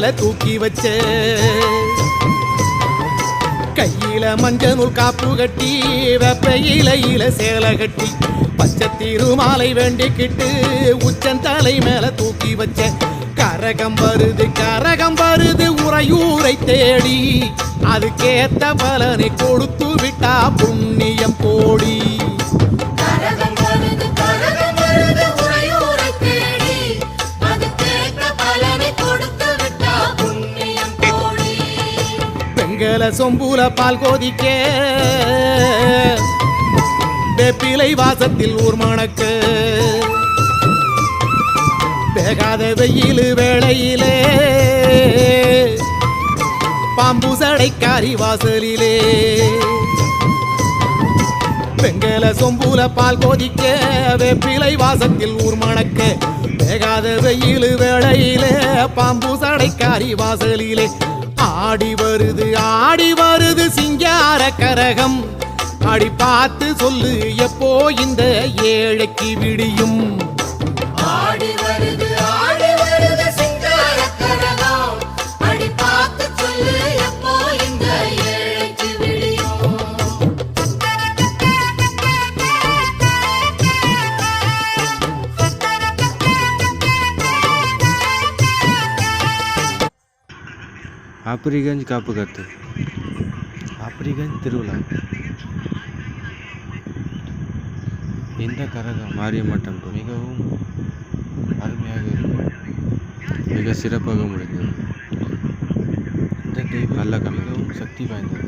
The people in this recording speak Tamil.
மேல தூக்கி வச்ச கையில மஞ்சள் நூல் காப்பு கட்டி வெப்ப இலையில சேலை கட்டி பச்சை திருமாலை வேண்டிக்கிட்டு உச்சந்தலை மேல தூக்கி வச்ச கரகம் வருது உறையூரை தேடி அதுக்கேத்த பலனை கொடுத்து விட்டா புண்ணியம் கோடி வெங்கல சொம்பூல பால் கோதிக்க வேப்பிலை வாசத்தில் ஊர் மணக்க வேகாத வெயில் வேளையிலே பாம்பு சடைக்காரி வாசலிலே வெங்கல சொம்பூல பால் கோதிக்க வேப்பிலை வாசத்தில் ஊர் மணக்க வேகாத வெயில் வேளையிலே பாம்பு சடைக்காரி வாசலிலே ஆடி வருது சிங்கார கரகம் அடி பார்த்து சொல்லு எப்போ இந்த ஏழைக்கு விடியும் ஆடி வருது சிங்கார கரகம் அடி பார்த்து சொல்லு எப்போ இந்த ஏழைக்கு விடியும் ஆப்ரிகஞ்ச் காப்புக்கத்து ஆப்ரிகஞ்ச் திருவிழா இந்த கரகம் மாரியம்மன் மிகவும் அருமையாக இருக்கும் மிக சிறப்பாக முடிந்தது இந்த தெய்வம் நல்ல மிகவும் சக்தி வாய்ந்தது